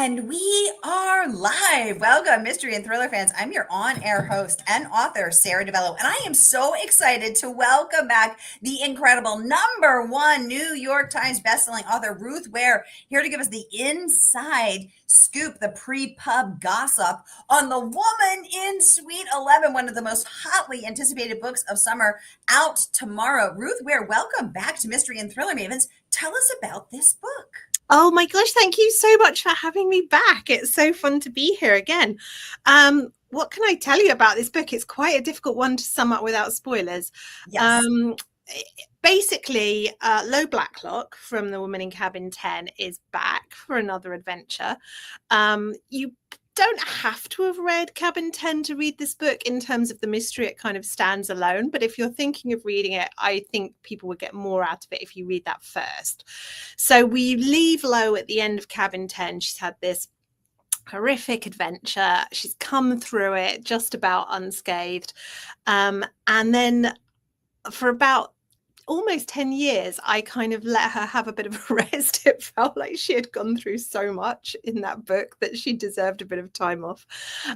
And we are live. Welcome, mystery and thriller fans. I'm your on-air host and author, Sara DiVello, and I am so excited to welcome back the incredible #1 New York Times bestselling author, Ruth Ware, here to give us the inside scoop, the pre-pub gossip on The Woman in Suite 11, one of the most hotly anticipated books of summer, out tomorrow. Ruth Ware, welcome back to Mystery and Thriller Mavens. Tell us about this book. Oh my gosh, thank you so much for having me back. It's so fun to be here again. What can I tell you about this book? It's quite a difficult one to sum up without spoilers. Yes. Basically, Lo Blacklock from The Woman in Cabin 10 is back for another adventure. You don't have to have read Cabin 10 to read this book. In terms of the mystery, it kind of stands alone. But if you're thinking of reading it, I think people would get more out of it if you read that first. So we leave Lo at the end of Cabin 10. She's had this horrific adventure. She's come through it just about unscathed. And then for about almost 10 years, I kind of let her have a bit of a rest. It felt like she had gone through so much in that book that she deserved a bit of time off.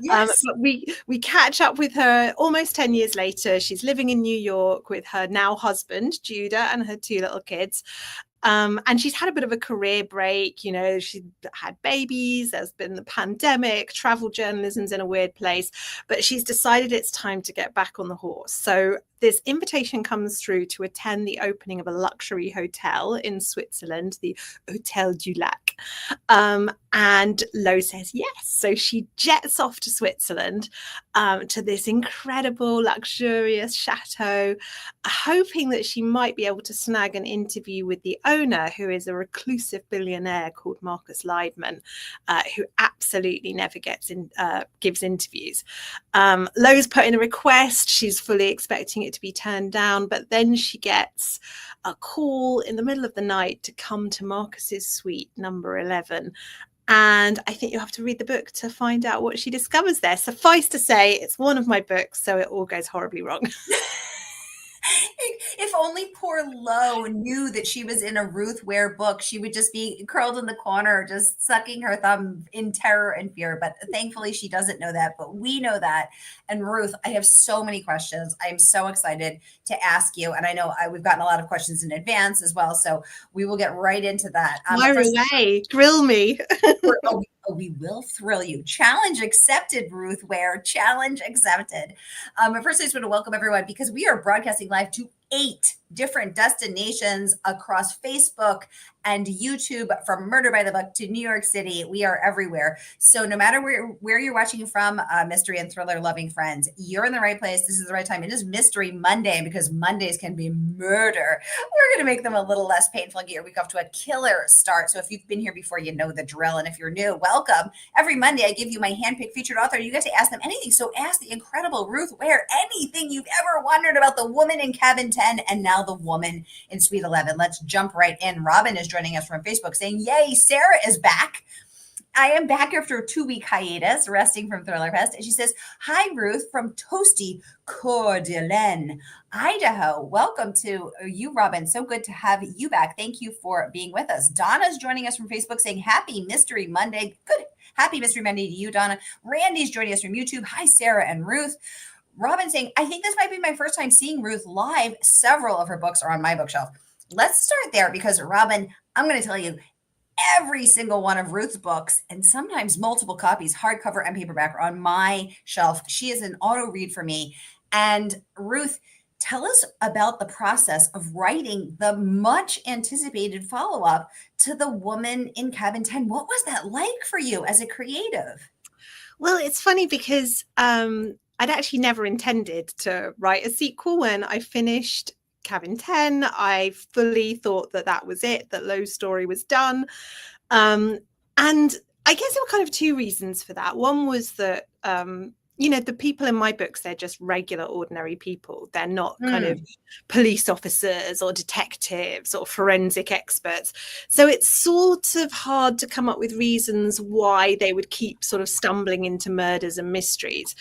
Yes. But we catch up with her almost 10 years later. She's living in New York with her now husband, Judah, and her 2 little kids. And she's had a bit of a career break. You know, she had babies, there's been the pandemic, travel journalism's in a weird place, but she's decided it's time to get back on the horse. So this invitation comes through to attend the opening of a luxury hotel in Switzerland, the Hotel du Lac. And Lo says yes. So she jets off to Switzerland, to this incredible, luxurious chateau, hoping that she might be able to snag an interview with the owner, who is a reclusive billionaire called Marcus Leidman, who absolutely never gives interviews. Lo's put in a request. She's fully expecting it to be turned down, but then she gets a call in the middle of the night to come to Marcus's suite number 11. And I think you'll have to read the book to find out what she discovers there. Suffice to say, it's one of my books, so it all goes horribly wrong. If only poor Lo knew that she was in a Ruth Ware book, she would just be curled in the corner, just sucking her thumb in terror and fear. But thankfully, she doesn't know that. But we know that. And Ruth, I have so many questions. I'm so excited to ask you. And I know we've gotten a lot of questions in advance as well. So we will get right into that. Fire away. Grill me. We will thrill you. Challenge accepted, Ruth Ware. Challenge accepted. But first, I just want to welcome everyone because we are broadcasting live to 8 different destinations across Facebook and YouTube, from Murder by the Book to New York City. We are everywhere. So no matter where you're watching from, mystery and thriller loving friends, you're in the right place. This is the right time. It is Mystery Monday, because Mondays can be murder. We're going to make them a little less painful and get your week off to a killer start. So if you've been here before, you know the drill. And if you're new, welcome. Every Monday, I give you my handpicked featured author. You get to ask them anything. So ask the incredible Ruth Ware anything you've ever wondered about The Woman in Cabin 10 and now The Woman in Suite 11. Let's jump right in. Robin is joining us from Facebook saying, yay, Sara is back. I am back after a 2-week hiatus, resting from Thriller Fest. And she says, hi, Ruth, from toasty Coeur d'Alene, Idaho. Welcome to you, Robin. So good to have you back. Thank you for being with us. Donna's joining us from Facebook saying, happy Mystery Monday. Good. Happy Mystery Monday to you, Donna. Randy's joining us from YouTube. Hi, Sara and Ruth. Robin saying, I think this might be my first time seeing Ruth live. Several of her books are on my bookshelf. Let's start there because, Robin, I'm going to tell you, every single one of Ruth's books, and sometimes multiple copies, hardcover and paperback, are on my shelf. She is an auto read for me. And Ruth, tell us about the process of writing the much anticipated follow-up to The Woman in Cabin 10. What was that like for you as a creative? Well, it's funny because I'd actually never intended to write a sequel. When I finished Cabin 10, I fully thought that was it, that Lo's story was done. And I guess there were kind of 2 reasons for that. One was that, the people in my books, they're just regular, ordinary people. They're not kind of police officers or detectives or forensic experts. So it's sort of hard to come up with reasons why they would keep sort of stumbling into murders and mysteries.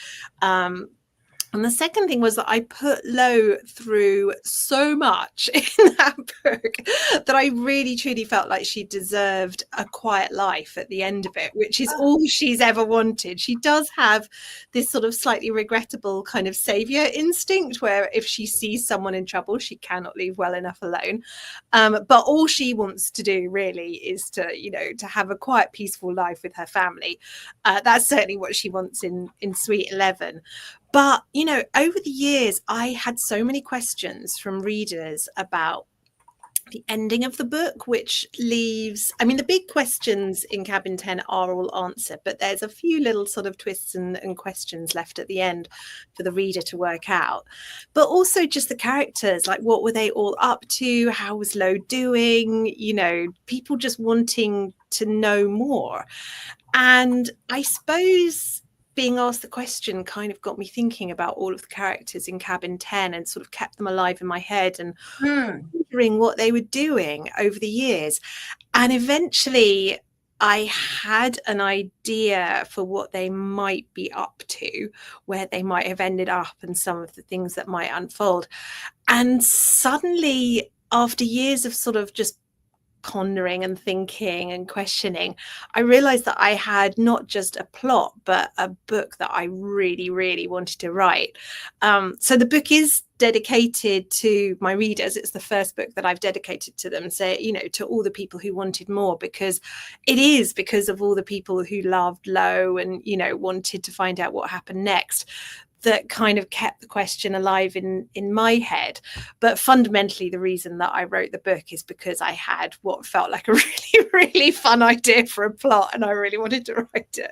And the second thing was that I put Lo through so much in that book that I really truly felt like she deserved a quiet life at the end of it, which is all she's ever wanted. She does have this sort of slightly regrettable kind of savior instinct where if she sees someone in trouble, she cannot leave well enough alone. But all she wants to do really is to, you know, to have a quiet, peaceful life with her family. That's certainly what she wants in Sweet 11. But, you know, over the years, I had so many questions from readers about the ending of the book, which leaves, I mean, the big questions in Cabin 10 are all answered, but there's a few little sort of twists and questions left at the end for the reader to work out. But also just the characters, like what were they all up to? How was Lo doing? You know, people just wanting to know more. And I suppose being asked the question kind of got me thinking about all of the characters in Cabin 10 and sort of kept them alive in my head and wondering what they were doing over the years. And eventually I had an idea for what they might be up to, where they might have ended up and some of the things that might unfold. And suddenly, after years of sort of just pondering and thinking and questioning, I realized that I had not just a plot, but a book that I really, really wanted to write. So the book is dedicated to my readers. It's the first book that I've dedicated to them. So, you know, to all the people who wanted more, because it is because of all the people who loved Lo and, you know, wanted to find out what happened next, that kind of kept the question alive in my head. But fundamentally, the reason that I wrote the book is because I had what felt like a really, really fun idea for a plot, and I really wanted to write it.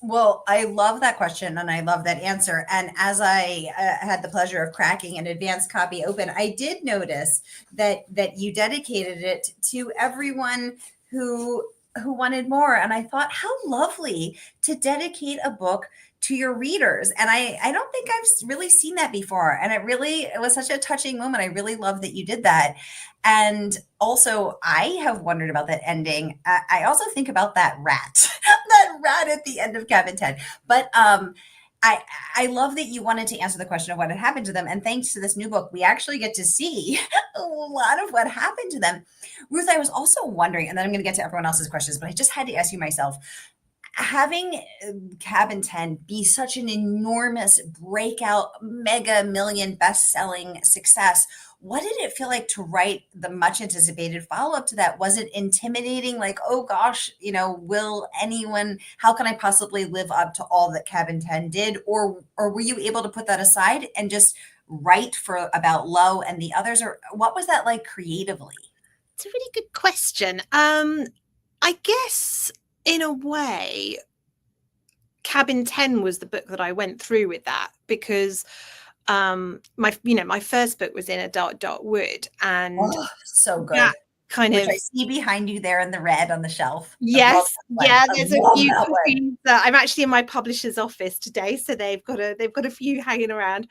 Well, I love that question and I love that answer. And as I had the pleasure of cracking an advanced copy open, I did notice that you dedicated it to everyone who wanted more. And I thought, how lovely to dedicate a book to your readers. And I don't think I've really seen that before. And it was such a touching moment. I really love that you did that. And also, I have wondered about that ending. I also think about that rat, that rat at the end of Cabin 10. But I love that you wanted to answer the question of what had happened to them. And thanks to this new book, we actually get to see a lot of what happened to them. Ruth, I was also wondering, and then I'm going to get to everyone else's questions, but I just had to ask you myself, having Cabin 10 be such an enormous breakout, mega million best-selling success, what did it feel like to write the much anticipated follow-up to that? Was it intimidating? Like, oh gosh, you know, how can I possibly live up to all that Cabin 10 did? Or were you able to put that aside and just write about Lo and the others? Or what was that like creatively? It's a really good question. I guess in a way, Cabin 10 was the book that I went through with that, because my first book was in a dark wood, and so good. Kind Which of I see behind you there in the red on the shelf. Yes, yeah. There's a few copies. I'm actually in my publisher's office today, so they've got a few hanging around.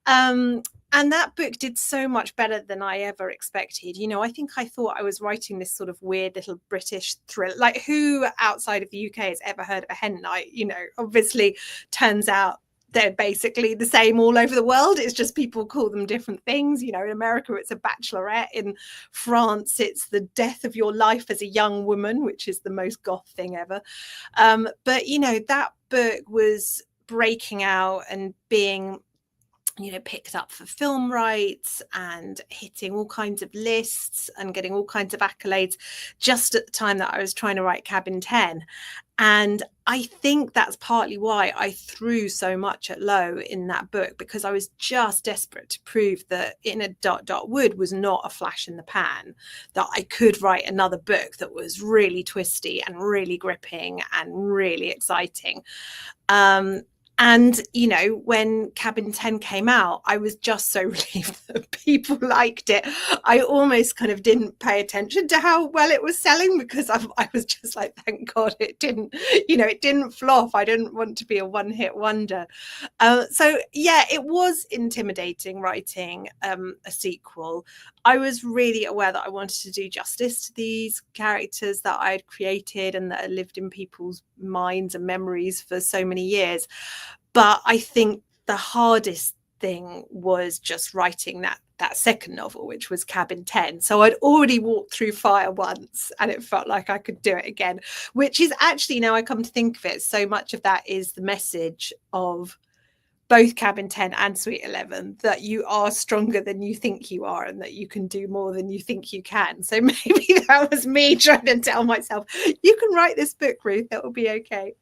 And that book did so much better than I ever expected. You know, I think I thought I was writing this sort of weird little British thriller. Like, who outside of the UK has ever heard of a hen night? You know, obviously, turns out they're basically the same all over the world. It's just people call them different things. You know, in America, it's a bachelorette. In France, it's the death of your life as a young woman, which is the most goth thing ever. But, you know, that book was breaking out and being, you know, picked up for film rights and hitting all kinds of lists and getting all kinds of accolades just at the time that I was trying to write Cabin 10. And I think that's partly why I threw so much at Lo in that book, because I was just desperate to prove that In a Dark Wood was not a flash in the pan, that I could write another book that was really twisty and really gripping and really exciting. And, you know, when Cabin 10 came out, I was just so relieved that people liked it. I almost kind of didn't pay attention to how well it was selling, because I was just like, thank God it didn't, you know, it didn't flop. I didn't want to be a one-hit wonder. So, yeah, it was intimidating writing a sequel. I was really aware that I wanted to do justice to these characters that I had created and that had lived in people's minds and memories for so many years. But I think the hardest thing was just writing that second novel, which was Cabin 10. So I'd already walked through fire once and it felt like I could do it again, which is actually, now I come to think of it, so much of that is the message of both Cabin 10 and Sweet 11, that you are stronger than you think you are and that you can do more than you think you can. So maybe that was me trying to tell myself, you can write this book, Ruth, that will be okay.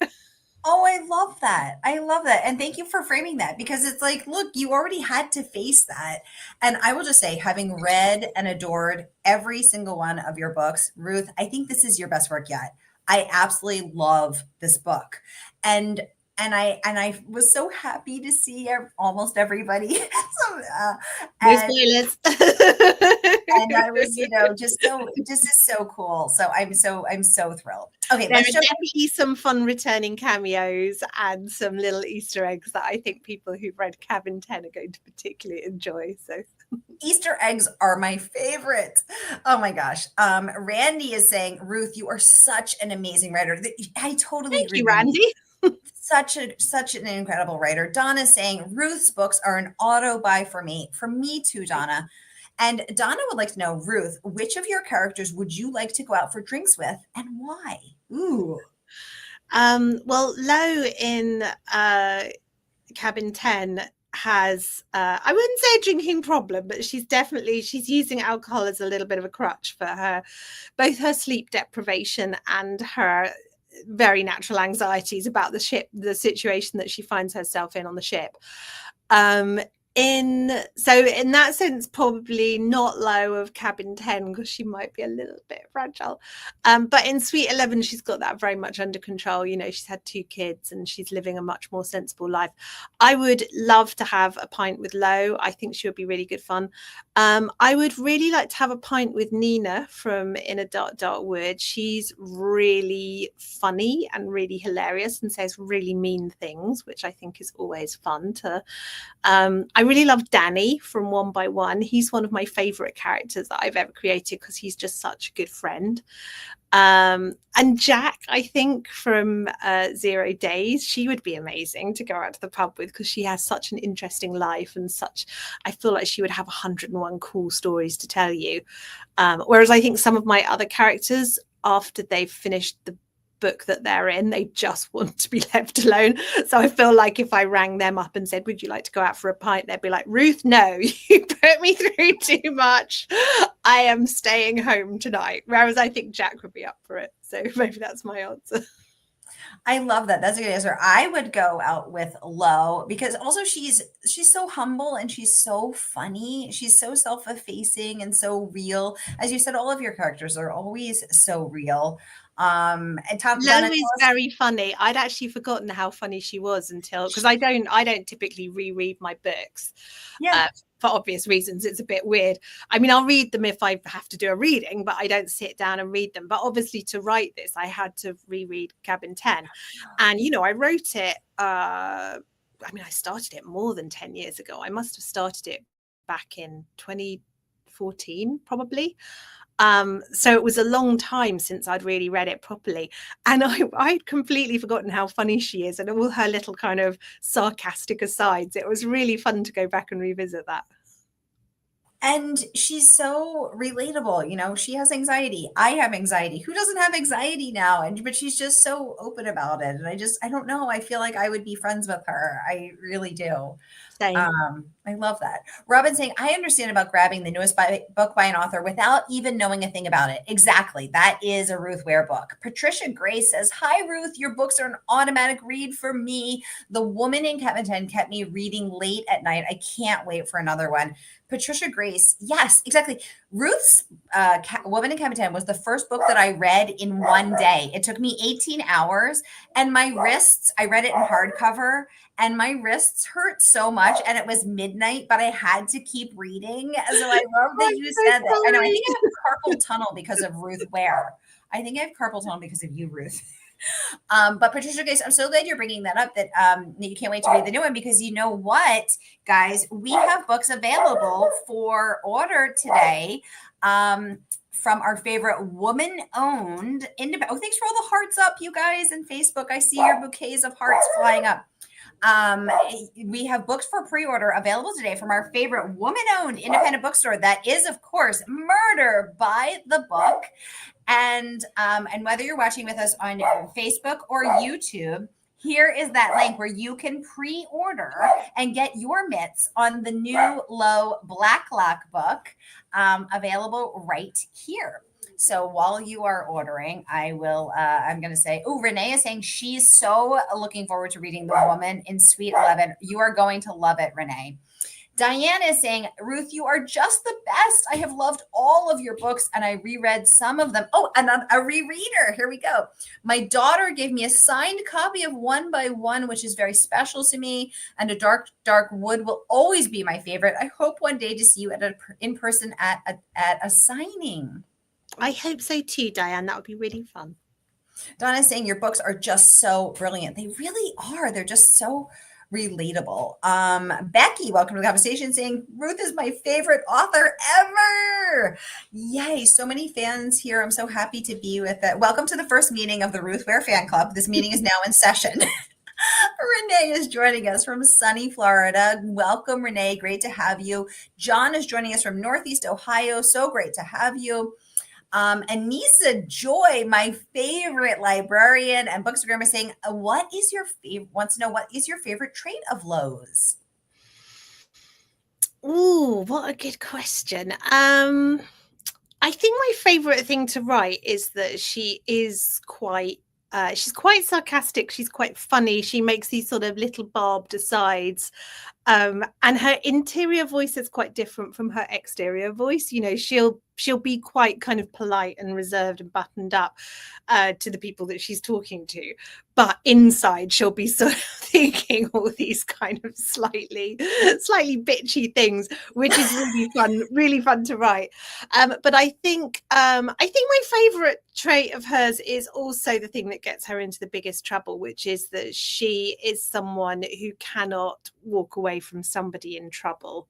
Oh, I love that. I love that. And thank you for framing that, because it's like, look, you already had to face that. And I will just say, having read and adored every single one of your books, Ruth, I think this is your best work yet. I absolutely love this book. And I was so happy to see almost everybody. So, No and spoilers. and I was, this is so cool. So I'm so thrilled. Okay, There let's are jump. definitely some fun returning cameos and some little Easter eggs that I think people who've read Cabin 10 are going to particularly enjoy. So Easter eggs are my favorite. Oh my gosh. Randy is saying, Ruth, you are such an amazing writer. I totally thank agree, you, Randy. Randy. Such an incredible writer. Donna is saying, Ruth's books are an auto buy for me. For me too, Donna. And Donna would like to know, Ruth, which of your characters would you like to go out for drinks with and why? Ooh. Well, Lo in Cabin 10 has I wouldn't say a drinking problem, but she's using alcohol as a little bit of a crutch for her, both her sleep deprivation and her very natural anxieties about the situation that she finds herself in on the ship. In that sense, probably not Low of Cabin 10, because she might be a little bit fragile. But in Sweet 11, she's got that very much under control. She's had 2 kids and she's living a much more sensible life. I would love to have a pint with Lo. I think she would be really good fun. I would really like to have a pint with Nina from In a Dark, Dark Wood. She's really funny and really hilarious and says really mean things, which I think is always fun to I really love Danny from One by One. He's one of my favorite characters that I've ever created because he's just such a good friend. And Jack, I think, from 0 Days, she would be amazing to go out to the pub with because she has such an interesting life and I feel like she would have 101 cool stories to tell you. Whereas I think some of my other characters, after they've finished the book that they're in, they just want to be left alone. So I feel like if I rang them up and said, would you like to go out for a pint, they'd be like, Ruth, no, you put me through too much, I am staying home tonight. Whereas I think Jack would be up for it. So maybe that's my answer. I love that. That's a good answer. I would go out with Lo because also she's so humble and she's so funny. She's so self-effacing and so real. As you said, all of your characters are always so real. And Lo is very funny. I'd actually forgotten how funny she was until, because I don't typically reread my books. Yeah. For obvious reasons. It's a bit weird. I mean, I'll read them if I have to do a reading, but I don't sit down and read them. But obviously to write this, I had to reread Cabin 10. And, I wrote it, I started it more than 10 years ago. I must have started it back in 2014, probably. So it was a long time since I'd really read it properly. And I'd completely forgotten how funny she is and all her little kind of sarcastic asides. It was really fun to go back and revisit that. And she's so relatable. She has anxiety. I have anxiety. Who doesn't have anxiety now? But she's just so open about it. And I don't know. I feel like I would be friends with her. I really do. Same. I love that. Robin saying, I understand about grabbing the newest book by an author without even knowing a thing about it. Exactly. That is a Ruth Ware book. Patricia Gray says, hi, Ruth. Your books are an automatic read for me. The Woman in Cabin 10 kept me reading late at night. I can't wait for another one. Patricia Grace. Yes, exactly. Ruth's Woman in Cabin 10 was the first book that I read in one day. It took me 18 hours and my wrists, I read it in hardcover and my wrists hurt so much and it was midnight, but I had to keep reading. So I love that you said that. I know, I think I have carpal tunnel because of Ruth Ware. I think I have carpal tunnel because of you, Ruth. But Patricia Grace, I'm so glad you're bringing that up, that you can't wait to read the new one, because you know what, guys, we have books available for order today. From our favorite woman-owned independent. Oh, thanks for all the hearts up, you guys, in Facebook. I see your bouquets of hearts flying up. We have books for pre-order available today from our favorite woman-owned independent bookstore. That is, of course, Murder by the Book. And whether you're watching with us on Facebook or YouTube, here is that link where you can pre-order and get your mitts on the new low Blacklock book, available right here. So while you are ordering, I'm going to say, Renee is saying she's so looking forward to reading The Woman in Suite 11. You are going to love it, Renee. Diane is saying, Ruth, you are just the best. I have loved all of your books and I reread some of them. Oh, and a rereader. Here we go. My daughter gave me a signed copy of One by One, which is very special to me. And A Dark, Dark Wood will always be my favorite. I hope one day to see you in person at a signing. I hope so too, Diane. That would be really fun. Donna is saying your books are just so brilliant. They really are. They're just so relatable. Becky, welcome to the conversation, saying Ruth is my favorite author ever. Yay, so many fans here. I'm so happy to be with it. Welcome to the first meeting of the Ruth Ware fan club. This meeting is now in session. Renee is joining us from sunny Florida. Welcome, Renee. Great to have you. John is joining us from Northeast Ohio. So great to have you. Anissa Joy, my favorite librarian and bookstagrammer, saying, wants to know, what is your favorite trait of Lowe's? Oh, what a good question. I think my favorite thing to write is that she is she's quite sarcastic. She's quite funny. She makes these sort of little barbed asides. And her interior voice is quite different from her exterior voice. You know, she'll be quite kind of polite and reserved and buttoned up to the people that she's talking to, but inside she'll be sort of thinking all these kind of slightly bitchy things, which is really fun to write. But I think my favorite trait of hers is also the thing that gets her into the biggest trouble, which is that she is someone who cannot walk away from somebody in trouble,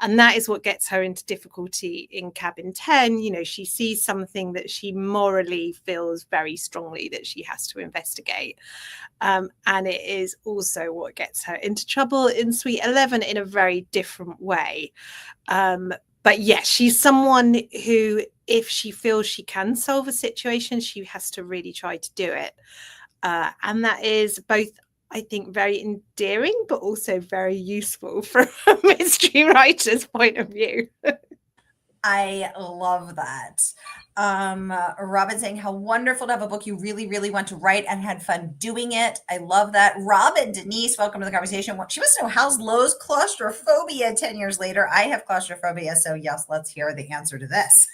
and that is what gets her into difficulty in Cabin 10. You know, she sees something that she morally feels very strongly that she has to investigate, and it is also what gets her into trouble in Suite 11 in a very different way. But yes, she's someone who, if she feels she can solve a situation, she has to really try to do it, and that is both, I think, very endearing, but also very useful from a mystery writer's point of view. I love that. Robin saying, how wonderful to have a book you really, really want to write and had fun doing it. I love that. Robin Denise, welcome to the conversation. She wants to know, how's Lowe's claustrophobia 10 years later? I have claustrophobia, so yes, let's hear the answer to this.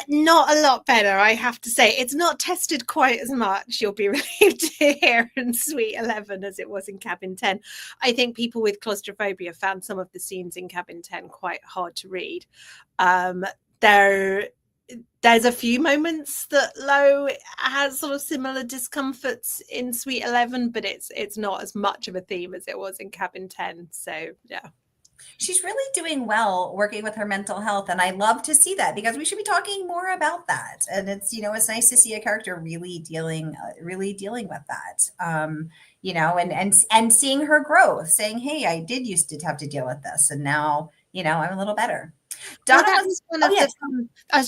Not a lot better, I have to say. It's not tested quite as much, you'll be relieved to hear, in Suite 11 as it was in Cabin 10. I think people with claustrophobia found some of the scenes in Cabin 10 quite hard to read. There's a few moments that Lowe has sort of similar discomforts in Suite 11, but it's not as much of a theme as it was in Cabin 10. So yeah. She's really doing well working with her mental health. And I love to see that, because we should be talking more about that. And it's, you know, it's nice to see a character really dealing with that, you know, and seeing her growth, saying, hey, I did used to have to deal with this, and now, you know, I'm a little better. Donna, I was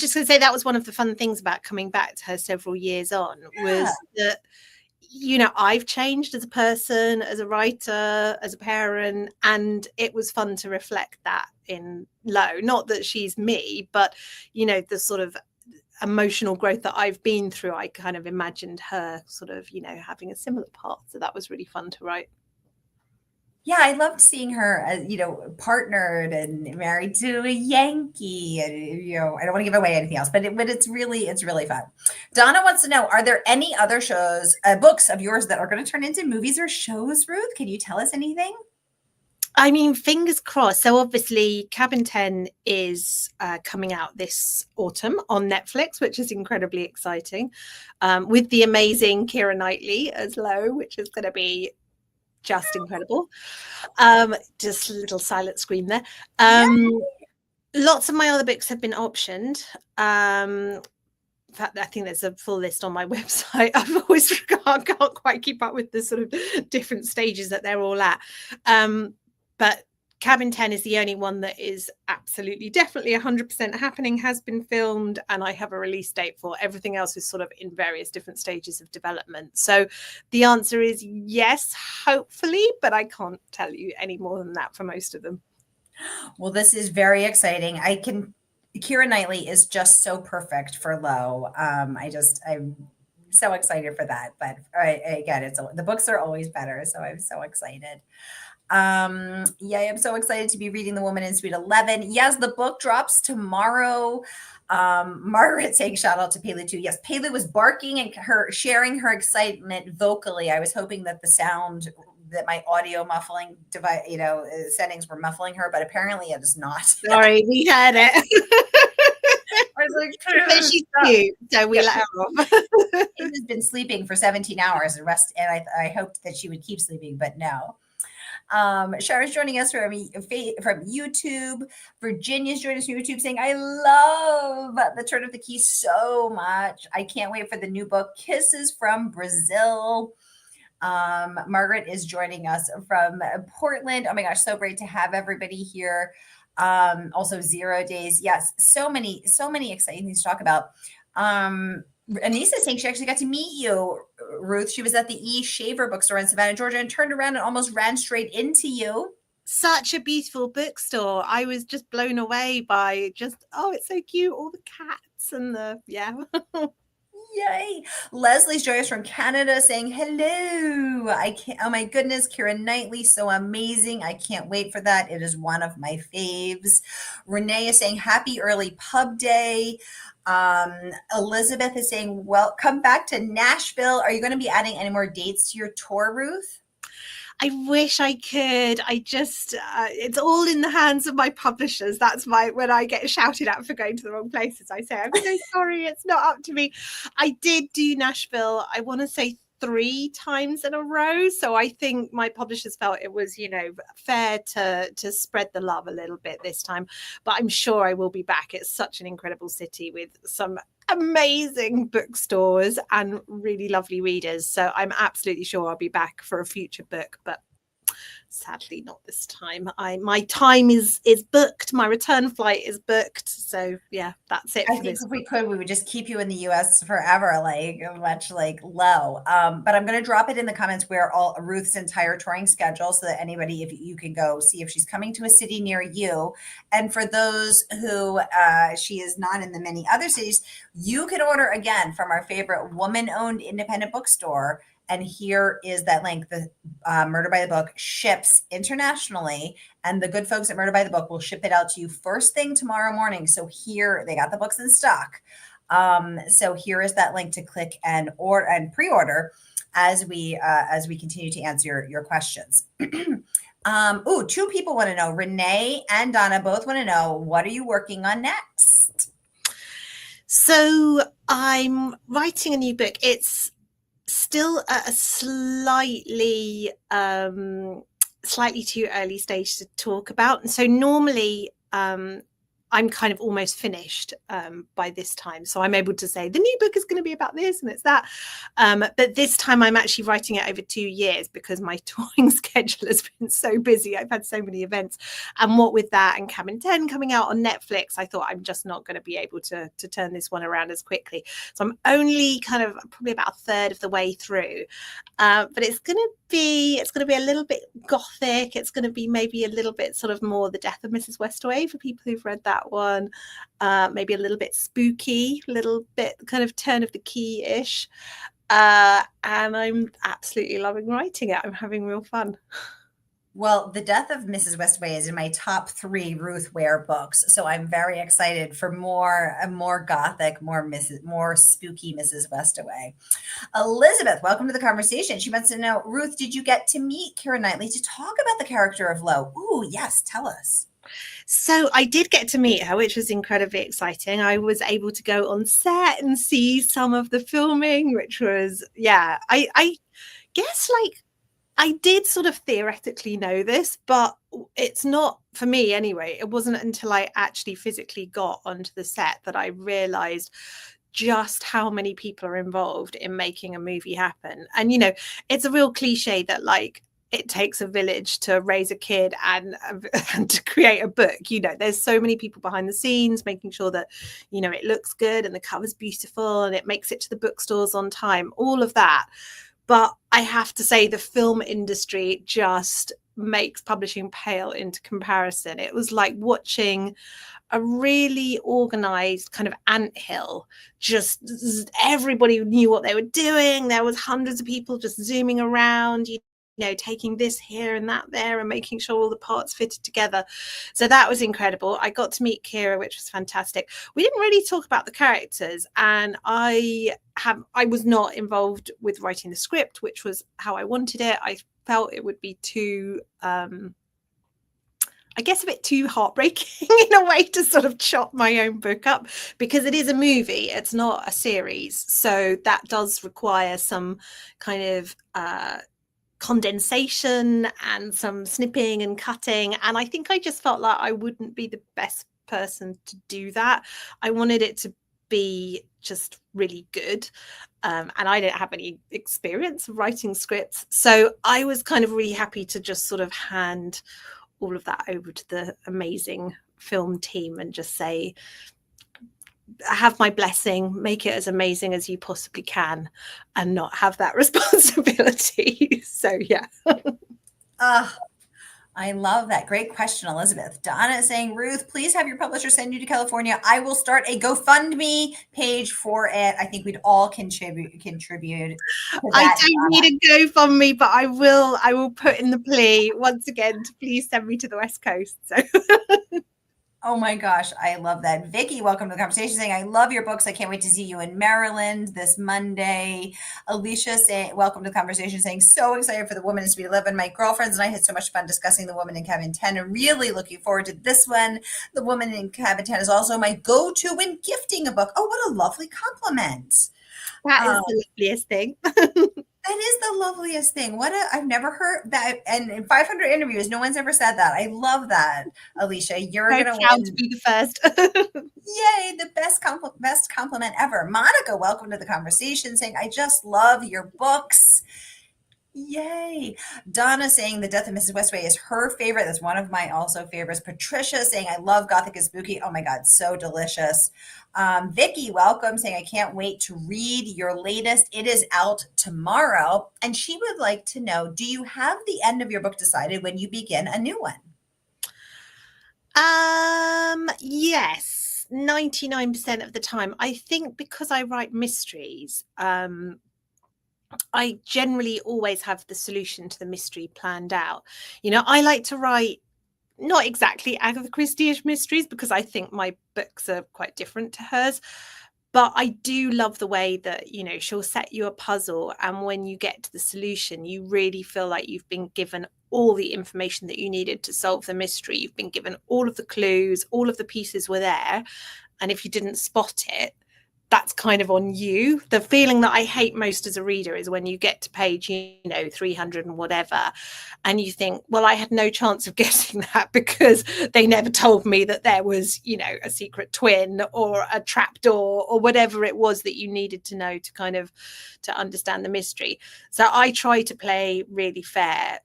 just going to say, that was one of the fun things about coming back to her several years on, was that, you know, I've changed as a person, as a writer, as a parent, and it was fun to reflect that in Lowe. Not that she's me, but, you know, the sort of emotional growth that I've been through, I kind of imagined her sort of, you know, having a similar path. So that was really fun to write. Yeah, I loved seeing her, you know, partnered and married to a Yankee. And, you know, I don't want to give away anything else, but it's really fun. Donna wants to know, are there any other shows, books of yours that are going to turn into movies or shows, Ruth? Can you tell us anything? I mean, fingers crossed. So obviously, Cabin 10 is coming out this autumn on Netflix, which is incredibly exciting, with the amazing Keira Knightley as Lo, which is going to be just incredible. Just a little silent scream there. Lots of my other books have been optioned. In fact, I think there's a full list on my website. I've always can't quite keep up with the sort of different stages that they're all at. But Cabin 10 is the only one that is absolutely, definitely 100% happening, has been filmed, and I have a release date for. Everything else is sort of in various different stages of development. So the answer is yes, hopefully, but I can't tell you any more than that for most of them. Well, this is very exciting. Keira Knightley is just so perfect for Lo. I'm so excited for that. But again, the books are always better, so I'm so excited. I'm so excited to be reading The Woman in Suite 11. Yes, the book drops tomorrow. Margaret saying shout out to Pele too. Yes, Pele was barking and sharing her excitement vocally. I was hoping that the sound that my audio muffling device, settings were muffling her, but apparently it is not. Sorry, we heard it. I was like, but she's cute, so we let her off. She has been sleeping for 17 hours and I hoped that she would keep sleeping, but no. Shara's joining us from YouTube. Virginia's joining us from YouTube saying, I love The Turn of the Key so much. I can't wait for the new book, Kisses from Brazil. Margaret is joining us from Portland. Oh my gosh, so great to have everybody here. Also 0 days. Yes, so many exciting things to talk about. Anissa saying she actually got to meet you, Ruth. She was at the E. Shaver bookstore in Savannah, Georgia, and turned around and almost ran straight into you. Such a beautiful bookstore. I was just blown away by it's so cute. All the cats and Yay. Leslie's joining us from Canada saying hello. Oh my goodness, Keira Knightley, so amazing. I can't wait for that. It is one of my faves. Renee is saying happy early pub day. Elizabeth is saying, well, come back to Nashville. Are you going to be adding any more dates to your tour, Ruth? I wish I could. I just, it's all in the hands of my publishers. That's when I get shouted at for going to the wrong places, I say, I'm so sorry, it's not up to me. I did do Nashville, I want to say 3 times in a row. So I think my publishers felt it was, fair to spread the love a little bit this time. But I'm sure I will be back. It's such an incredible city with some amazing bookstores and really lovely readers. So I'm absolutely sure I'll be back for a future book, but sadly not this time. My time is booked. My return flight is booked. So yeah, that's it. I think if we could, we would just keep you in the US forever, much like Lo. But I'm going to drop it in the comments where all Ruth's entire touring schedule, so that anybody, if you can go see if she's coming to a city near you. And for those who she is not in the many other cities, you can order again from our favorite woman-owned independent bookstore. And here is that link. The Murder by the Book ships internationally, and the good folks at Murder by the Book will ship it out to you first thing tomorrow morning. So here they got the books in stock. So here is that link to click and pre-order as we continue to answer your questions. 2 people want to know. Renee and Donna both want to know, what are you working on next? So I'm writing a new book. It's still at a slightly too early stage to talk about. And so normally I'm kind of almost finished by this time. So I'm able to say the new book is going to be about this and it's that. But this time I'm actually writing it over 2 years because my touring schedule has been so busy. I've had so many events. And what with that and Cabin 10 coming out on Netflix, I thought I'm just not going to be able to turn this one around as quickly. So I'm only kind of probably about a third of the way through. But it's going to be a little bit gothic. It's going to be maybe a little bit sort of more The Death of Mrs. Westaway for people who've read that one. Maybe a little bit spooky, a little bit kind of turn of the key-ish. And I'm absolutely loving writing it. I'm having real fun. Well, The Death of Mrs. Westaway is in my top 3 Ruth Ware books, so I'm very excited for more gothic, more spooky Mrs. Westaway. Elizabeth, welcome to the conversation. She wants to know, Ruth, did you get to meet Keira Knightley to talk about the character of Lo? Ooh, yes, tell us. So I did get to meet her, which was incredibly exciting. I was able to go on set and see some of the filming, which was, yeah, I guess like I did sort of theoretically know this, but it's not for me anyway. It wasn't until I actually physically got onto the set that I realized just how many people are involved in making a movie happen. And, you know, it's a real cliche that like it takes a village to raise a kid and to create a book. You know, there's so many people behind the scenes making sure that, you know, it looks good and the cover's beautiful and it makes it to the bookstores on time, all of that. But I have to say the film industry just makes publishing pale into comparison. It was like watching a really organized kind of anthill. Just everybody knew what they were doing. There was hundreds of people just zooming around, you know, taking this here and that there and making sure all the parts fitted together. So that was incredible. I got to meet Keira, which was fantastic. We didn't really talk about the characters, and I was not involved with writing the script, which was how I wanted it. I felt it would be too I guess a bit too heartbreaking in a way to sort of chop my own book up, because it is a movie, it's not a series. So that does require some kind of condensation and some snipping and cutting. And I think I just felt like I wouldn't be the best person to do that. I wanted it to be just really good. And I didn't have any experience of writing scripts. So I was kind of really happy to just sort of hand all of that over to the amazing film team and just say, have my blessing, make it as amazing as you possibly can, and not have that responsibility. So yeah. I love that. Great question, Elizabeth. Donna is saying, Ruth, please have your publisher send you to California. I will start a GoFundMe page for it. I think we'd all contribute. I don't need a GoFundMe, but I will put in the plea once again to please send me to the West Coast. So oh my gosh, I love that. Vicky, welcome to the conversation, saying, I love your books. I can't wait to see you in Maryland this Monday. Alicia saying, welcome to the conversation, saying, so excited for The Woman in Speed 11. My girlfriends and I had so much fun discussing The Woman in Cabin 10 and really looking forward to this one. The Woman in Cabin 10 is also my go-to when gifting a book. Oh, what a lovely compliment. that is the loveliest thing. That is the loveliest thing. I've never heard that. And in 500 interviews, no one's ever said that. I love that, Alicia. You're going to win. To be the first. Yay, the best compliment ever. Monica, welcome to the conversation, saying, I just love your books. Yay. Donna saying The Death of Mrs. Westaway is her favorite. That's one of my also favorites. Patricia saying, I love Gothic and Spooky. Oh my God, so delicious. Vicky, welcome, saying, I can't wait to read your latest. It is out tomorrow. And she would like to know, do you have the end of your book decided when you begin a new one? Yes, 99% of the time. I think because I write mysteries, I generally always have the solution to the mystery planned out. You know, I like to write not exactly Agatha Christie-ish mysteries because I think my books are quite different to hers. But I do love the way that, you know, she'll set you a puzzle, and when you get to the solution, you really feel like you've been given all the information that you needed to solve the mystery. You've been given all of the clues, all of the pieces were there. And if you didn't spot it, that's kind of on you. The feeling that I hate most as a reader is when you get to page, 300 and whatever, and you think, well, I had no chance of guessing that because they never told me that there was, a secret twin or a trapdoor or whatever it was that you needed to know to understand the mystery. So I try to play really fair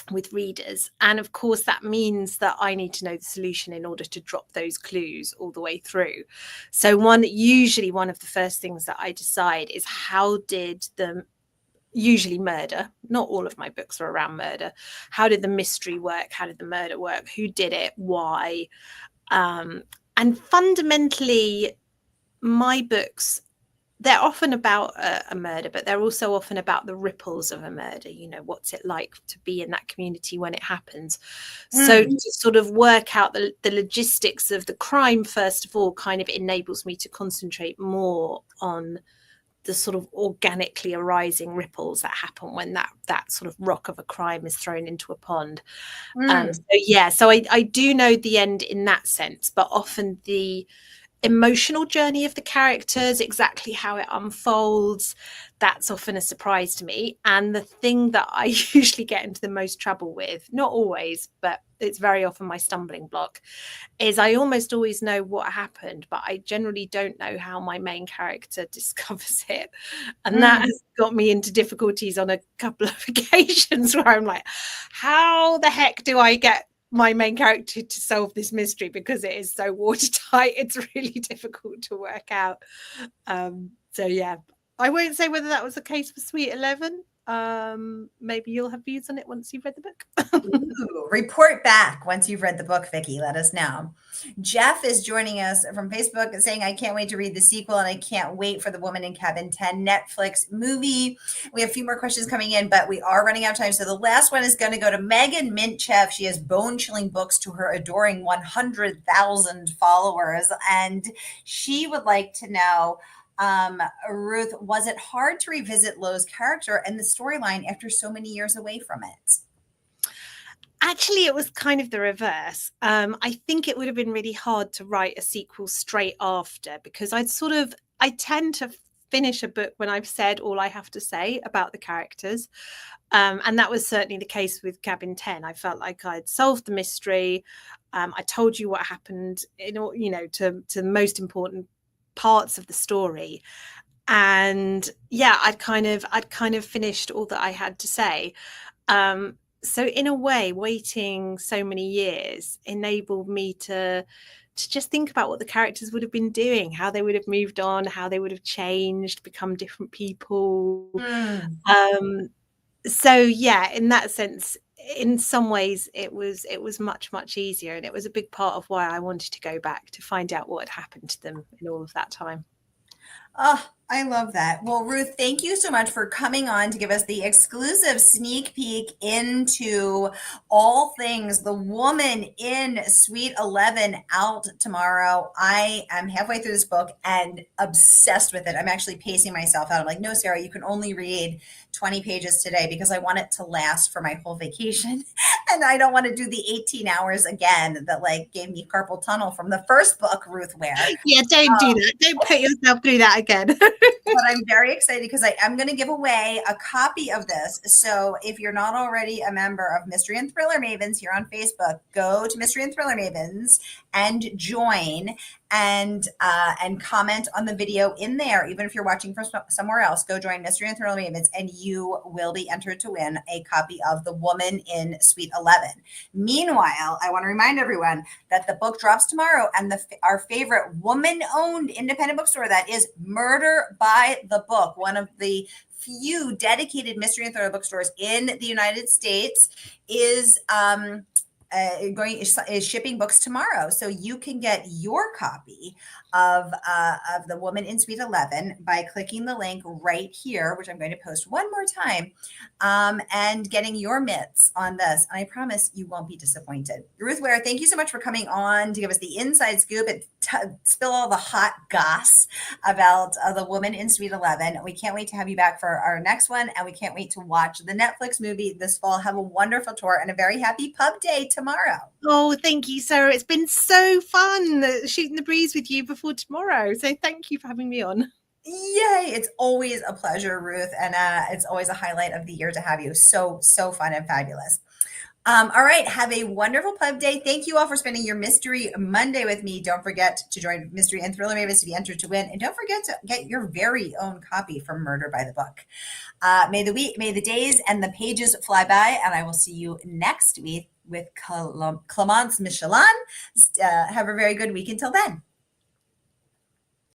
with readers, and of course that means that I need to know the solution in order to drop those clues all the way through. So usually one of the first things that I decide is, how did usually murder, not all of my books are around murder, how did the mystery work, how did the murder work, who did it, why, and fundamentally my books, they're often about a murder, but they're also often about the ripples of a murder. You know, what's it like to be in that community when it happens? So to sort of work out the logistics of the crime, first of all, kind of enables me to concentrate more on the sort of organically arising ripples that happen when that sort of rock of a crime is thrown into a pond. So I do know the end in that sense, but often the emotional journey of the characters, exactly how it unfolds, that's often a surprise to me. And the thing that I usually get into the most trouble with, not always, but it's very often my stumbling block, is I almost always know what happened, but I generally don't know how my main character discovers it. And that has got me into difficulties on a couple of occasions where I'm like, how the heck do I get my main character to solve this mystery, because it is so watertight. It's really difficult to work out. So yeah, I won't say whether that was the case for Sweet 11. Maybe you'll have views on it once you've read the book. Ooh, report back once you've read the book, Vicky. Let us know. Jeff is joining us from Facebook saying, I can't wait to read the sequel and I can't wait for The Woman in Cabin 10 Netflix movie. We have a few more questions coming in, but we are running out of time. So the last one is going to go to Megan Mintchev. She has bone-chilling books to her adoring 100,000 followers. And she would like to know, Ruth, was it hard to revisit Lo's character and the storyline after so many years away from it? Actually, it was kind of the reverse. I think it would have been really hard to write a sequel straight after, because I tend to finish a book when I've said all I have to say about the characters. And that was certainly the case with Cabin 10. I felt like I'd solved the mystery. I told you what happened to the most important parts of the story. And yeah, I'd kind of finished all that I had to say. So in a way, waiting so many years enabled me to just think about what the characters would have been doing, how they would have moved on, how they would have changed, become different people. So yeah, in that sense, in some ways it was much, much easier. And it was a big part of why I wanted to go back to find out what had happened to them in all of that time. Oh, I love that. Well, Ruth, thank you so much for coming on to give us the exclusive sneak peek into all things The Woman in Suite 11, out tomorrow. I am halfway through this book and obsessed with it. I'm actually pacing myself out. I'm like, no, Sarah, you can only read 20 pages today because I want it to last for my whole vacation. And I don't want to do the 18 hours again that like gave me carpal tunnel from the first book, Ruth Ware. Yeah, don't do that. Don't put yourself through that again. But I'm very excited because I'm going to give away a copy of this. So if you're not already a member of Mystery and Thriller Mavens here on Facebook, go to Mystery and Thriller Mavens and join and comment on the video in there. Even if you're watching from somewhere else, go join Mystery and Thriller Mavens and you will be entered to win a copy of The Woman in Suite 11. Meanwhile, I want to remind everyone that the book drops tomorrow, and our favorite woman-owned independent bookstore, that is Murder by the Book, one of the few dedicated mystery and thriller bookstores in the United States, is shipping books tomorrow. So you can get your copy of The Woman in Suite 11 by clicking the link right here, which I'm going to post one more time, and getting your mitts on this. And I promise you won't be disappointed. Ruth Ware, thank you so much for coming on to give us the inside scoop and spill all the hot goss about The Woman in Suite 11. We can't wait to have you back for our next one, and we can't wait to watch the Netflix movie this fall. Have a wonderful tour and a very happy pub day tomorrow. Oh, thank you, Sarah. It's been so fun shooting the breeze with you before tomorrow. So thank you for having me on. Yay. It's always a pleasure, Ruth. And it's always a highlight of the year to have you. So fun and fabulous. All right. Have a wonderful pub day. Thank you all for spending your Mystery Monday with me. Don't forget to join Mystery and Thriller Mavens to be entered to win. And don't forget to get your very own copy from Murder by the Book. May the days and the pages fly by, and I will see you next week with Clemence Michelin. Have a very good week until then.